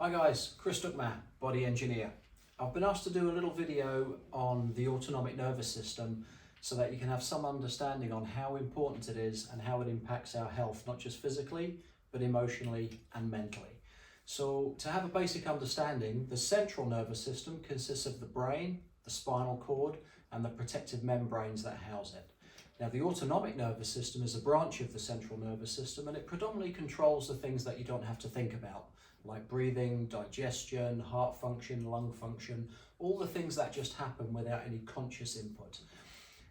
Hi guys, Chris Duckman, body engineer. I've been asked to do a little video on the autonomic nervous system so that you can have some understanding on how important it is and how it impacts our health, not just physically, but emotionally and mentally. So to have a basic understanding, the central nervous system consists of the brain, the spinal cord, and the protective membranes that house it. Now, the autonomic nervous system is a branch of the central nervous system, and it predominantly controls the things that you don't have to think about, like breathing, digestion, heart function, lung function, all the things that just happen without any conscious input.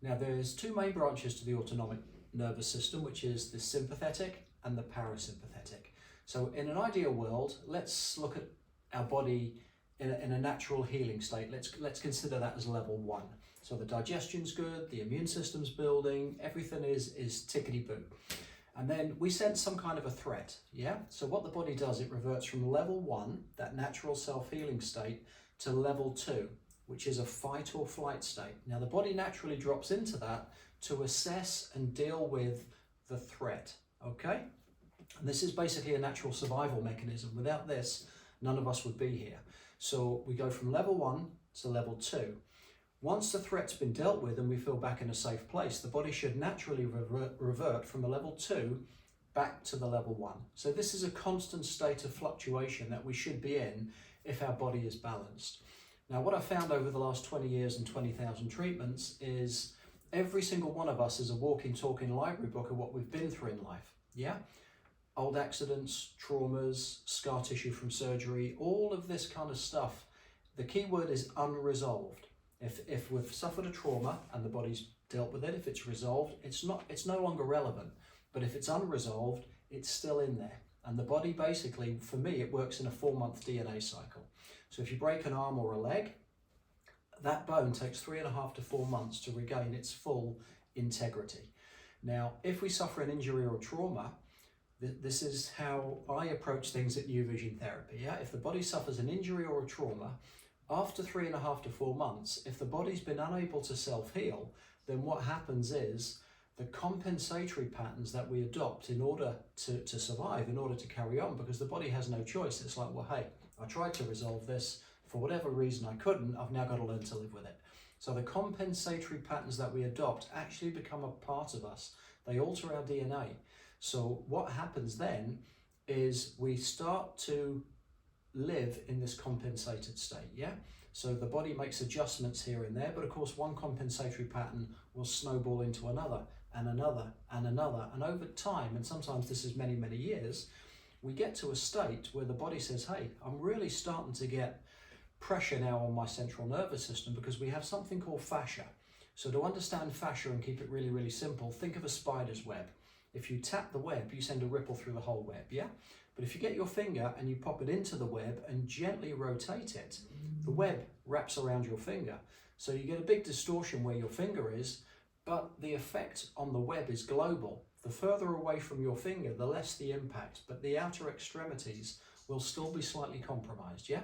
Now, there's two main branches to the autonomic nervous system, which is the sympathetic and the parasympathetic. So in an ideal world, let's look at our body in a natural healing state. Let's consider that as level 1. So the digestion's good, the immune system's building, everything is tickety-boo. And then we sense some kind of a threat, yeah? So what the body does, it reverts from level 1, that natural self-healing state, to level 2, which is a fight or flight state. Now the body naturally drops into that to assess and deal with the threat, okay? And this is basically a natural survival mechanism. Without this, none of us would be here. So we go from level 1 to level 2. Once the threat's been dealt with and we feel back in a safe place, the body should naturally revert from the level 2 back to the level 1. So this is a constant state of fluctuation that we should be in if our body is balanced. Now, what I've found over the last 20 years and 20,000 treatments is every single one of us is a walking, talking library book of what we've been through in life, yeah? Old accidents, traumas, scar tissue from surgery, all of this kind of stuff. The key word is unresolved. If we've suffered a trauma and the body's dealt with it, if it's resolved, it's no longer relevant. But if it's unresolved, it's still in there. And the body basically, for me, it works in a 4-month DNA cycle. So if you break an arm or a leg, that bone takes 3.5 to 4 months to regain its full integrity. Now, if we suffer an injury or a trauma, this is how I approach things at New Vision Therapy. Yeah? If the body suffers an injury or a trauma, after 3.5 to 4 months, if the body's been unable to self-heal, then what happens is the compensatory patterns that we adopt in order to survive, in order to carry on, because the body has no choice. It's like, well, hey, I tried to resolve this. For whatever reason I couldn't, I've now got to learn to live with it. So the compensatory patterns that we adopt actually become a part of us. They alter our DNA. So what happens then is we start to live in this compensated state, yeah? So the body makes adjustments here and there, but of course one compensatory pattern will snowball into another and another and another. And over time, and sometimes this is many, many years, we get to a state where the body says, hey, I'm really starting to get pressure now on my central nervous system because we have something called fascia. So to understand fascia and keep it really, really simple, think of a spider's web. If you tap the web, you send a ripple through the whole web, yeah? But if you get your finger and you pop it into the web and gently rotate it, the web wraps around your finger. So you get a big distortion where your finger is, but the effect on the web is global. The further away from your finger, the less the impact, but the outer extremities will still be slightly compromised, yeah?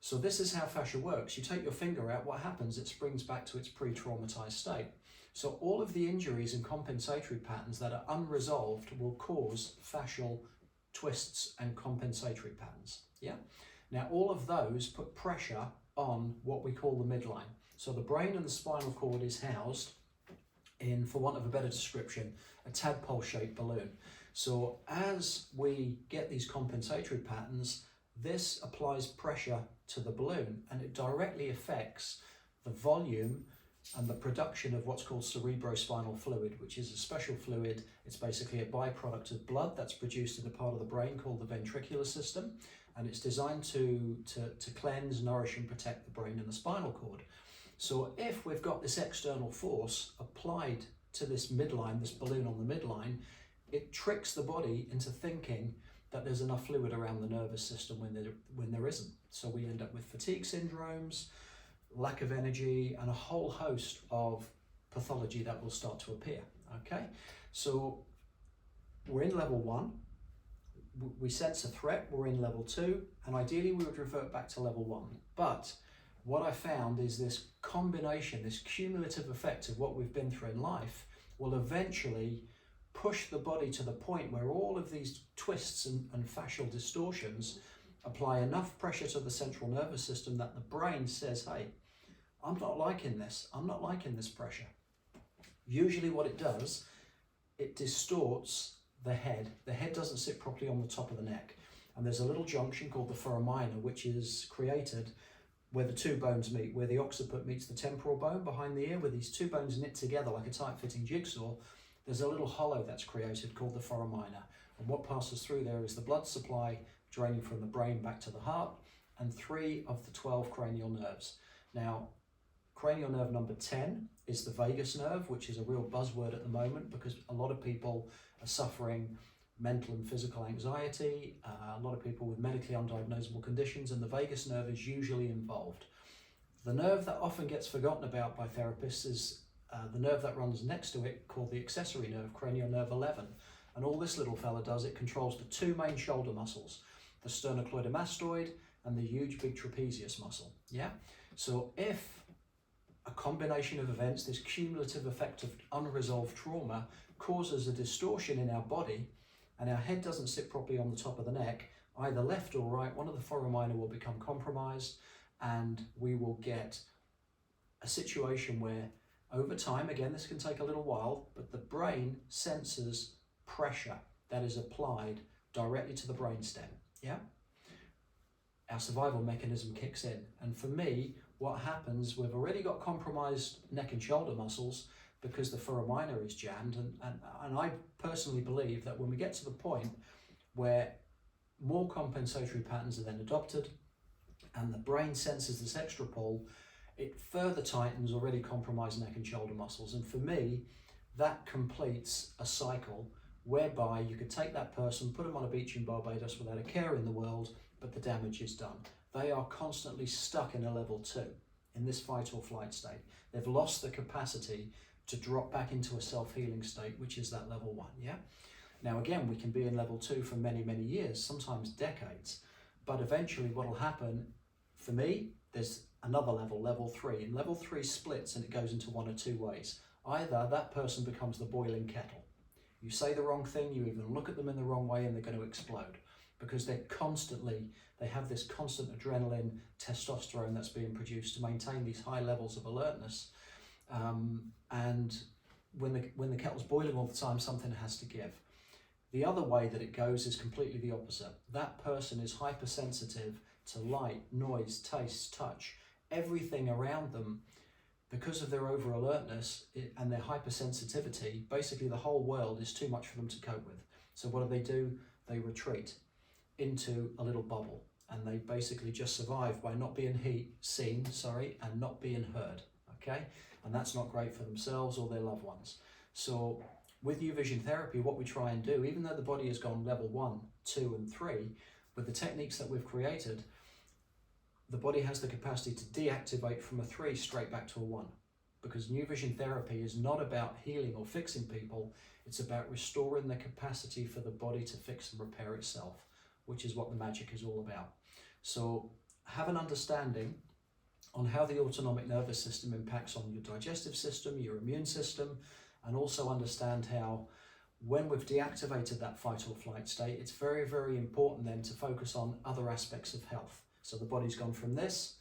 So this is how fascia works. You take your finger out, what happens? It springs back to its pre-traumatized state. So all of the injuries and compensatory patterns that are unresolved will cause fascial twists and compensatory patterns, yeah? Now all of those put pressure on what we call the midline. So the brain and the spinal cord is housed in, for want of a better description, a tadpole-shaped balloon. So as we get these compensatory patterns, this applies pressure to the balloon and it directly affects the volume and the production of what's called cerebrospinal fluid, which is a special fluid. It's basically a byproduct of blood that's produced in a part of the brain called the ventricular system, and it's designed to cleanse, nourish and protect the brain and the spinal cord. So if we've got this external force applied to this midline, this balloon on the midline, it tricks the body into thinking that there's enough fluid around the nervous system when there isn't. So we end up with fatigue syndromes, lack of energy, and a whole host of pathology that will start to appear, okay? So we're in level 1, we sense a threat, we're in level 2, and ideally we would revert back to level 1. But what I found is this combination, this cumulative effect of what we've been through in life will eventually push the body to the point where all of these twists and fascial distortions apply enough pressure to the central nervous system that the brain says, hey, I'm not liking this. I'm not liking this pressure. Usually what it does, it distorts the head. The head doesn't sit properly on the top of the neck. And there's a little junction called the foraminor, which is created where the two bones meet, where the occiput meets the temporal bone behind the ear, where these two bones knit together like a tight-fitting jigsaw. There's a little hollow that's created called the foraminor. And what passes through there is the blood supply draining from the brain back to the heart, and 3 of the 12 cranial nerves. Now, cranial nerve number 10 is the vagus nerve, which is a real buzzword at the moment because a lot of people are suffering mental and physical anxiety, a lot of people with medically undiagnosable conditions, and the vagus nerve is usually involved. The nerve that often gets forgotten about by therapists is the nerve that runs next to it, called the accessory nerve, cranial nerve 11. And all this little fella does, it controls the 2 main shoulder muscles, the sternocleidomastoid and the huge big trapezius muscle. Yeah. So if a combination of events, this cumulative effect of unresolved trauma, causes a distortion in our body, and our head doesn't sit properly on the top of the neck, either left or right, one of the foraminor will become compromised, and we will get a situation where over time, again, this can take a little while, but the brain senses pressure that is applied directly to the brainstem. Yeah? Our survival mechanism kicks in. And for me, what happens, we've already got compromised neck and shoulder muscles because the foraminor is jammed. And I personally believe that when we get to the point where more compensatory patterns are then adopted and the brain senses this extra pull, it further tightens already compromised neck and shoulder muscles. And for me, that completes a cycle whereby you could take that person, put them on a beach in Barbados without a care in the world, but the damage is done. They are constantly stuck in a level 2, in this fight or flight state. They've lost the capacity to drop back into a self-healing state, which is that level 1, yeah? Now again, we can be in level 2 for many, many years, sometimes decades, but eventually what will happen, for me, there's another level, level 3, and level 3 splits and it goes into one or two ways. Either that person becomes the boiling kettle. You say the wrong thing, you even look at them in the wrong way, and they're going to explode because they have this constant adrenaline, testosterone that's being produced to maintain these high levels of alertness. And when the kettle's boiling all the time, something has to give. The other way that it goes is completely the opposite. That person is hypersensitive to light, noise, taste, touch, everything around them. Because of their over alertness and their hypersensitivity, basically the whole world is too much for them to cope with. So what do? They retreat into a little bubble, and they basically just survive by not being seen, and not being heard, okay? And that's not great for themselves or their loved ones. So with U-Vision therapy, what we try and do, even though the body has gone level 1, 2, and 3, with the techniques that we've created, the body has the capacity to deactivate from a 3 straight back to a 1. Because U-Vision therapy is not about healing or fixing people, it's about restoring the capacity for the body to fix and repair itself, which is what the magic is all about. So have an understanding on how the autonomic nervous system impacts on your digestive system, your immune system, and also understand how when we've deactivated that fight or flight state, it's very, very important then to focus on other aspects of health. So the body's gone from this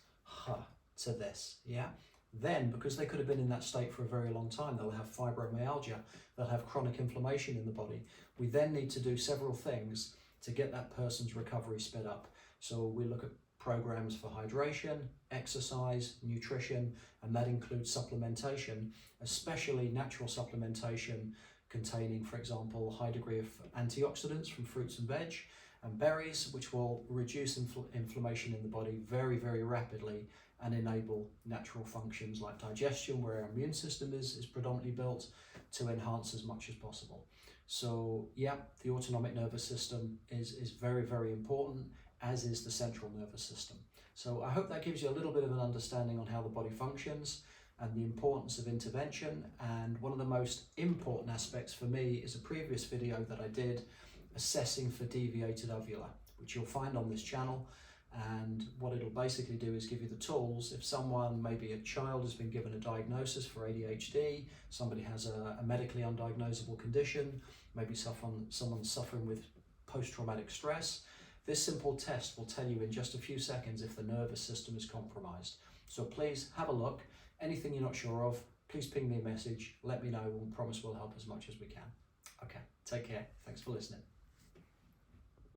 to this, yeah? Then, because they could have been in that state for a very long time, they'll have fibromyalgia, they'll have chronic inflammation in the body. We then need to do several things to get that person's recovery sped up. So we look at programs for hydration, exercise, nutrition, and that includes supplementation, especially natural supplementation containing, for example, a high degree of antioxidants from fruits and veg, and berries, which will reduce inflammation in the body very, very rapidly and enable natural functions like digestion, where our immune system is predominantly built, to enhance as much as possible. So yeah, the autonomic nervous system is very, very important, as is the central nervous system. So I hope that gives you a little bit of an understanding on how the body functions and the importance of intervention. And one of the most important aspects for me is a previous video that I did assessing for deviated uvula, which you'll find on this channel. And what it'll basically do is give you the tools. If someone, maybe a child, has been given a diagnosis for ADHD, somebody has a medically undiagnosable condition, maybe someone's suffering with post-traumatic stress, This simple test will tell you in just a few seconds if the nervous system is compromised. So please have a look. Anything you're not sure of, please ping me a message. Let me know. We'll promise we'll help as much as we can. Okay, take care. Thanks for listening.